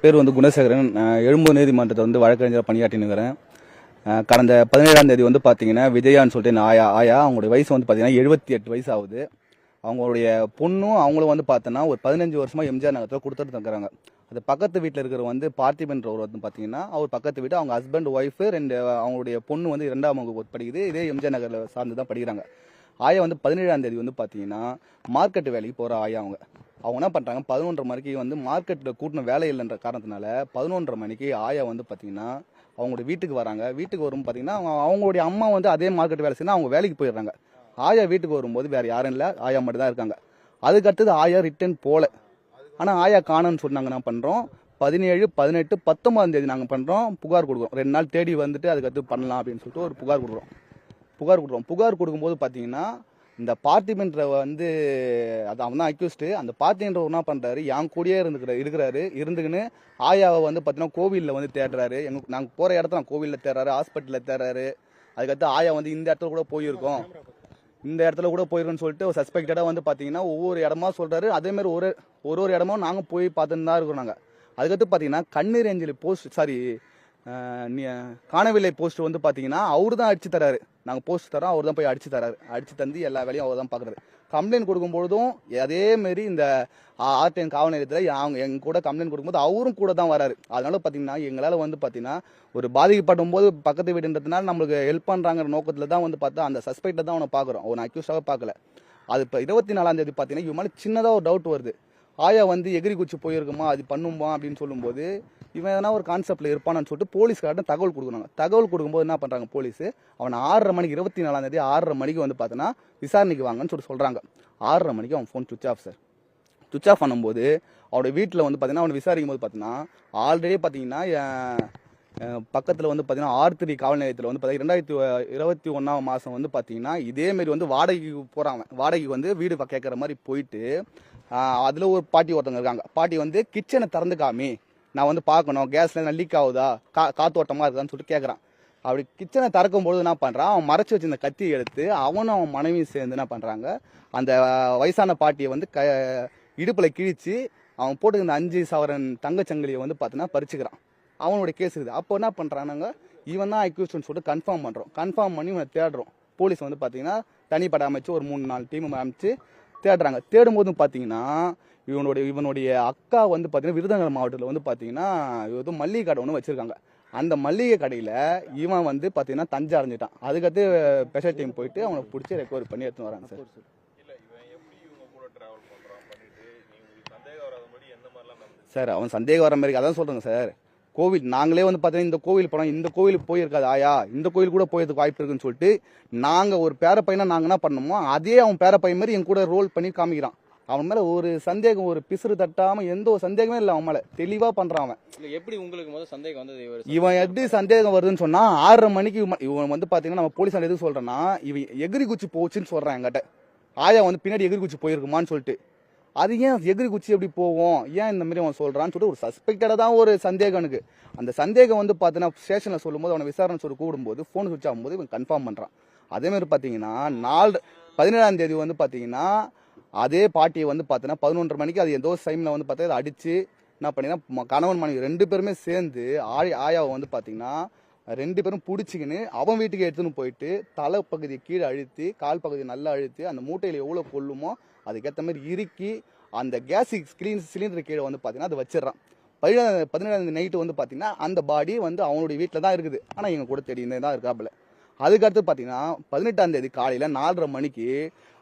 பேர் வந்து குணசேகரன். எழும்பூர் நீதிமன்றத்தை வந்து வழக்கறிஞர் பணியாற்றினுக்கிறேன். கடந்த 17ஆம் தேதி வந்து பார்த்தீங்கன்னா விஜயான்னு சொல்லிட்டு ஆயா அவங்களுடைய வயசு வந்து பார்த்தீங்கன்னா 78 வயசு ஆகுது. அவங்களுடைய பொண்ணும் அவங்களும் வந்து பார்த்தோன்னா ஒரு 15 வருஷமா எம்ஜிஆர் நகரத்தில் கொடுத்துட்டு இருக்கிறாங்க. அது பக்கத்து வீட்டில் இருக்கிற வந்து பார்த்திபன்றவர் வந்து பார்த்தீங்கன்னா அவர் பக்கத்து வீட்டு அவங்க ஹஸ்பண்ட் ஒய்ஃபு அவங்களுடைய பொண்ணு வந்து 2ஆம் வகுப்பு படிக்குது. இதே எம்ஜிஆர் நகரில் சார்ந்து தான் படிக்கிறாங்க. ஆயா வந்து 17ஆம் தேதி வந்து பார்த்தீங்கன்னா மார்க்கெட் வேலைக்கு போகிற ஆயா அவங்க என்ன பண்ணுறாங்க 11:30 மணிக்கு வந்து மார்க்கெட்டில் கூட்டின வேலை இல்லைன்ற காரணத்தினால 11:30 மணிக்கு ஆயா வந்து பார்த்தீங்கன்னா அவங்களுடைய வீட்டுக்கு வராங்க. வீட்டுக்கு வரும் பார்த்தீங்கன்னா அவங்களுடைய அம்மா வந்து அதே மார்க்கெட் வேலை செய்யணும் அவங்க வேலைக்கு போயிடுறாங்க. ஆயா வீட்டுக்கு வரும்போது வேறு யாரும் இல்லை, ஆயா மட்டும் தான் இருக்காங்க. அதுக்கடுத்தது ஆயா ரிட்டர்ன் போகல. ஆனால் ஆயா காணுன்னு சொல்லி நாங்கள் என்ன பண்ணுறோம் 17, 18, 19ஆம் தேதி நாங்கள் பண்ணுறோம் புகார் கொடுக்குறோம். 2 நாள் தேடி வந்துட்டு அதுக்கடுத்து பண்ணலாம் அப்படின்னு சொல்லிட்டு ஒரு புகார் கொடுக்குறோம். புகார் கொடுக்கும்போது பார்த்தீங்கன்னா இந்த பார்த்திபன்ற வந்து அது அவன் தான் அக்யூஸ்டு. அந்த பார்த்திபன்ற என்ன பண்ணுறாரு என் கூடயே இருந்துக்கின்னு ஆயாவை வந்து பார்த்தீங்கன்னா கோவிலில் வந்து தேடுறாரு. நாங்கள் போகிற இடத்துல கோவிலில் தேடுறாரு, ஹாஸ்பிட்டலில் தேடுறாரு. அதுக்கடுத்து ஆயா வந்து இந்த இடத்துல கூட போயிருக்கோம், இந்த இடத்துல கூட போயிருக்குன்னு சொல்லிட்டு ஒரு சஸ்பெக்டடாக வந்து பார்த்தீங்கன்னா ஒவ்வொரு இடமா சொல்கிறாரு. அதேமாதிரி ஒரு இடமும் நாங்கள் போய் பார்த்துன்னு தான் இருக்கோம். நாங்கள் அதுக்கடுத்து பார்த்தீங்கன்னா கண்ணீர் அஞ்சலி காணவில்லை போஸ்ட் வந்து பார்த்தீங்கன்னா அவரு தான் அடிச்சு தராரு. நாங்கள் போஸ்ட் தரோம், அவர் தான் போய் அடிச்சு தந்து எல்லா வேலையும் அவர் தான் பார்க்குறாரு. கம்ப்ளைண்ட் கொடுக்கும்பொழுதும் அதேமாரி இந்த ஆர்டிஎன் காவல் நிலையத்தில் அவங்க எங்க கூட கம்ப்ளைண்ட் கொடுக்கும்போது அவரும் கூட தான் வராரு. அதனால பார்த்தீங்கன்னா எங்களால் வந்து பார்த்தீங்கன்னா ஒரு பாதிக்கப்படும் போது பக்கத்து வீடுன்றதுனால நம்மளுக்கு ஹெல்ப் பண்ணுறாங்கிற நோக்கத்தில் தான் வந்து பார்த்தா அந்த சஸ்பெக்டை தான் அவனை பார்க்குறோம். அவனை அக்யூஸ்டாக பார்க்கல. அது இப்போ 24ஆம் தேதி பார்த்தீங்கன்னா இவன் மேலே சின்னதாக ஒரு டவுட் வருது. ஆயா வந்து எகிரி குச்சி போயிருக்குமா அது பண்ணுமா அப்படின்னு சொல்லும்போது இவன் எதனா ஒரு கான்செப்டில் இருப்பானு சொல்லிட்டு போலீஸ்கார்ட்ட தகவல் கொடுக்குறாங்க. தகவல் கொடுக்கும்போது என்ன பண்ணுறாங்க போலீஸ் அவனை 6:30 மணிக்கு 24ஆம் தேதி 6:30 மணிக்கு வந்து பார்த்தோன்னா விசாரணைக்கு வாங்கன்னு சொல்கிறாங்க. 6:30 மணிக்கு அவன் phone switch off sir. Switch off பண்ணும்போது அவனுடைய வீட்டில் வந்து பார்த்தீங்கன்னா அவனை விசாரிக்கும் போது பார்த்தீங்கன்னா ஆல்ரெடி பார்த்தீங்கன்னா பக்கத்தில் வந்து பார்த்தீங்கன்னா R3 காவல் நிலையத்தில் வந்து பார்த்தீங்கன்னா 2021ஆம் மாதம் வந்து பார்த்தீங்கன்னா இதேமாரி வந்து வாடகைக்கு போகிறாங்க. வாடகைக்கு வந்து வீடு கேட்குற மாதிரி போயிட்டு அதில் ஒரு பாட்டி ஒருத்தவங்க இருக்காங்க. பாட்டி வந்து கிச்சனை திறந்து காமி, நான் வந்து பார்க்கணும் கேஸ்ல லீக் ஆகுதா காத்தோட்டமாக இருக்குதான்னு சொல்லிட்டு கேட்குறான். அப்படி கிச்சனை திறக்கும்போது என்ன பண்ணுறான் அவன் மறைச்சி வச்சிருந்த கத்தியை எடுத்து அவனும் அவன் மனைவியும் சேர்ந்து என்ன பண்ணுறாங்க அந்த வயசான பாட்டியை வந்து இடுப்பில் கிழிச்சு அவன் போட்டுக்கிற 5 சவரன் தங்கச்சங்கிலியை வந்து பார்த்தீங்கன்னா பறிச்சுக்கிறான். அவனுடைய கேஸ் இருக்குது. அப்போ என்ன பண்ணுறானுங்க இவன் தான் அக்யூஸ்ட்னு சொல்லிட்டு கன்ஃபார்ம் பண்ணி இவனை தேடுறோம். போலீஸ் வந்து பார்த்தீங்கன்னா தனிப்படை அமைச்சு ஒரு 3-4 டீம் அமைச்சு தேடுறாங்க. தேடும்போது பார்த்தீங்கன்னா இவனுடைய அக்கா வந்து பார்த்தீங்கன்னா விருதுநகர் மாவட்டத்தில் வந்து பார்த்தீங்கன்னா இது மல்லிகை கடை ஒன்று வச்சிருக்காங்க. அந்த மல்லிகை கடையில் இவன் வந்து பார்த்தீங்கன்னா தஞ்சை அடைஞ்சிட்டான். அதுக்கடுத்து ஸ்பெஷல் டீம் போயிட்டு அவனை பிடிச்சி ரெக்கவரி பண்ணி எடுத்துன்னு வராங்க சார். சார் அவன் சந்தேகம் வர மாதிரி அதான் சொல்கிறேங்க சார். கோவில் நாங்களே வந்து பார்த்தீங்கன்னா இந்த கோவில் போனோம், இந்த கோவிலுக்கு போயிருக்காது ஆயா, இந்த கோவில் கூட போயிருக்க வாய்ப்பு இருக்குன்னு சொல்லிட்டு நாங்கள் ஒரு பேர பையனை நாங்கள் என்ன பண்ணோமோ அதே அவன் பேர பையன் மாதிரி என் கூட ரோல் பண்ணி காமிக்கிறான். அவன் மேலே ஒரு சந்தேகம் ஒரு பிசுறு தட்டாமல் எந்த ஒரு சந்தேகமே இல்லை. அவன் மேலே தெளிவாக பண்ணுறான். அவன் எப்படி உங்களுக்கு முதல் சந்தேகம் வந்தது? இவன் எப்படி சந்தேகம் வருதுன்னு சொன்னால் 6:30 மணிக்கு இவன் வந்து பார்த்தீங்கன்னா நம்ம போலீஸ் எதுவும் சொல்கிறேன்னா இவன் எகிரி குச்சி போச்சுன்னு சொல்கிறான் என்கிட்ட. ஆயா வந்து பின்னாடி எகிரி குச்சி போயிருக்குமான்னு சொல்லிட்டு அது ஏன் எகிரி குச்சி எப்படி போவோம் ஏன் இந்த மாதிரி அவன் சொல்கிறான்னு சொல்லிட்டு ஒரு சஸ்பெக்டடாக தான் ஒரு சந்தேகம் எனக்கு. அந்த சந்தேகம் வந்து பார்த்தீங்கன்னா ஸ்டேஷனில் சொல்லும்போது அவனை விசாரணை சொல்லி கூடும்போது ஃபோன் சுவிச் ஆகும்போது இவன் கன்ஃபார்ம் பண்ணுறான். அதேமாதிரி பார்த்தீங்கன்னா 17ஆம் தேதி வந்து பார்த்தீங்கன்னா அதே பாட்டியை வந்து பார்த்தீங்கன்னா 11:30 மணிக்கு அது ஏதோ டைமில் வந்து பார்த்தா அடித்து என்ன பண்ணிங்கன்னா கணவன் மனைவி 2 பேருமே சேர்ந்து ஆயாவை வந்து பார்த்தீங்கன்னா 2 பேரும் பிடிச்சிக்கின்னு அவன் வீட்டுக்கு எடுத்துன்னு போயிட்டு தலை பகுதியை கீழே அழுத்தி கால் பகுதியை நல்லா அழுத்தி அந்த மூட்டையில் எவ்வளோ கொள்ளுமோ அதுக்கேற்ற மாதிரி இறுக்கி அந்த கேஸ் சிலிண்டர் கீழே வந்து பார்த்தீங்கன்னா அதை வச்சிடறான். 17ஆம் நைட்டு வந்து பார்த்தீங்கன்னா அந்த பாடி வந்து அவனுடைய வீட்டில் தான் இருக்குது. ஆனால் எங்கள் கூட தெரியும் தான் இருக்காப்புல. அதுக்கடுத்து பார்த்தீங்கன்னா 18ஆம் தேதி காலையில் 4:30 மணிக்கு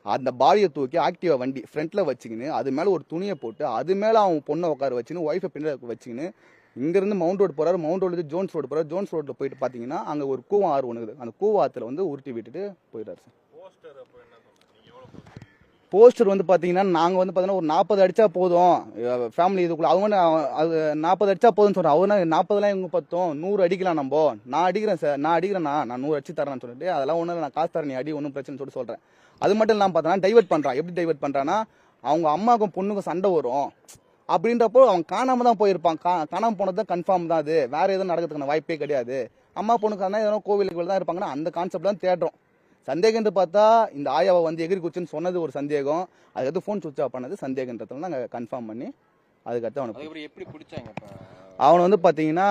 அந்த பாடியை தூக்கி ஆக்டிவா வண்டி ஃப்ரண்ட்டில் வச்சுக்கின்னு அது மேலே ஒரு துணியை போட்டு அது மேலே அவன் பொண்ணை உட்கார வச்சுன்னு ஒய்ஃபை பின்னாடி வச்சுக்கின்னு இங்கேருந்து மவுண்ட் ரோடு போகிறாரு. மவுண்ட் ரோடு ஜோன்ஸ் ரோடு போகிறார். ஜோன்ஸ் ரோட்டில் போயிட்டு பார்த்தீங்கன்னா அங்கே ஒரு கூவம் ஆறு ஒன்று இருக்குது. அந்த கூவாத்தில் வந்து உருட்டி விட்டுட்டு போயிட்டார் சார். போஸ்டர் வந்து பார்த்தீங்கன்னா நாங்கள் வந்து பார்த்தீங்கன்னா ஒரு 40 அடித்தா போதும் ஃபேமிலி இதுக்குள்ள அவங்க அது 40 அடித்தா போதும்னு சொல்கிறேன். அவனா 40 எங்கே பார்த்தோம் 100 அடிக்கலாம் நம்ம நான் அடிக்கிறேன் சார் நான் 100 அடிச்சு தரேன்னு சொல்லிட்டு அதெல்லாம் ஒன்றும் நான் காசு தரேன் நீ அடி ஒன்றும் பிரச்சனை சொல்லிட்டு சொல்கிறேன். அது மட்டும் இல்லாமல் பார்த்தோன்னா டைவர்ட் பண்ணுறான். எப்படி டைவர்ட் பண்ணுறான்னா அவங்க அம்மாவுக்கும் பொண்ணுக்கும் சண்டை வரும் அப்படின்றப்போ அவன் காணாமல் தான் போயிருப்பான். காணாமல் போனது தான் கன்ஃபார்ம் தான். அது வேறு எதுவும் நடக்கிறதுக்கான வாய்ப்பே கிடையாது. அம்மா பொண்ணுக்கான எதனா கோவிலுக்கு தான் இருப்பாங்கன்னா அந்த கான்செப்ட் தான் தேடுறோம். சந்தேகம்னு பார்த்தா இந்த ஆயாவை வந்து எகிரி குச்சின்னு சொன்னது ஒரு சந்தேகம். அதுக்கடுத்து ஃபோன் சுவிச் ஆஃப் பண்ணது சந்தேகன்றதுல நாங்கள் கன்ஃபார்ம் பண்ணி அதுக்கடுத்து அவனுக்கு அதுக்கப்புறம் எப்படி பிடிச்சாங்க இப்ப? அவனை வந்து பார்த்தீங்கன்னா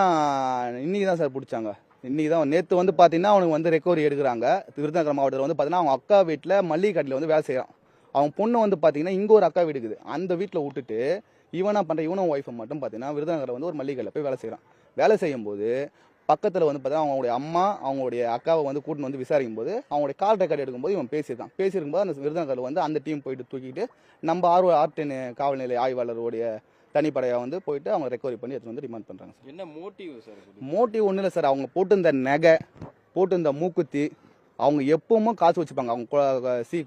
இன்னைக்கு தான் சார் பிடிச்சாங்க. இன்னைக்கு தான் நேற்று வந்து பார்த்தீங்கன்னா அவனுக்கு வந்து ரெக்கவரி எடுக்கிறாங்க. விருதுநகர் மாவட்டத்தில் வந்து பார்த்தீங்கன்னா அவங்க அக்கா வீட்டில் மல்லிகை கடையில் வந்து வேலை செய்கிறான். அவன் பொண்ணு வந்து பார்த்தீங்கன்னா இங்கே ஒரு அக்கா வீடு இருக்குது. அந்த வீட்டில் விட்டுட்டு இவனா பண்ணுற இவனும் ஒய்ஃபை மட்டும் பார்த்தீங்கன்னா விருதுநகரில் வந்து ஒரு மல்லிகை கடையில் போய் வேலை செய்கிறான். வேலை செய்யும்போது பக்கத்தில் வந்து பார்த்தீங்கன்னா அவங்களுடைய அம்மா அவங்களுடைய அக்காவை வந்து கூட்டின்னு வந்து விசாரிக்கும் போது அவங்களுடைய கால் ரெக்கார்டு எடுக்கும்போது இவன் பேசியிருக்கும்போது அந்த விருதுநகரில் வந்து அந்த டீம் போயிட்டு தூக்கிட்டு நம்ம R10 காவல்நிலை ஆய்வாளருடைய தனிப்படையாக வந்து போயிட்டு அவங்க ரெக்கவரி பண்ணி எடுத்து வந்து ரிமாண்ட் பண்ணுறாங்க சார். என்ன மோட்டிவ் சார் இது? மோட்டிவ் ஒன்றும் இல்லை சார். அவங்க போட்டிருந்த நகை, போட்டிருந்த மூக்குத்தி, அவங்க எப்பவுமே காசு வச்சுப்பாங்க. அவங்க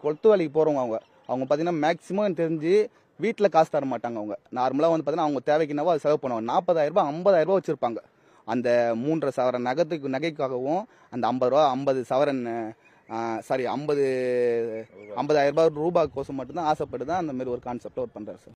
கொத்து வேலைக்கு போகிறவங்க அவங்க பார்த்தீங்கன்னா மேக்ஸிமம் எனக்கு தெரிஞ்சு வீட்டில் காசு தர மாட்டாங்க. அவங்க நார்மலாக வந்து பார்த்தீங்கன்னா அவங்க தேவைக்குனாவோ அது செலவு பண்ணுவாங்க. 40,000 50,000 வச்சுருப்பாங்க. அந்த 3.5 சவரன் நகைக்காகவும் அந்த 50 ரூபா 50 சவரன் 50,000 ரூபாய் கோசம் மட்டும்தான் ஆசைப்பட்டு தான் அந்த மாதிரி ஒரு கான்செப்டை ஒர்க் பண்ணுறாரு சார்.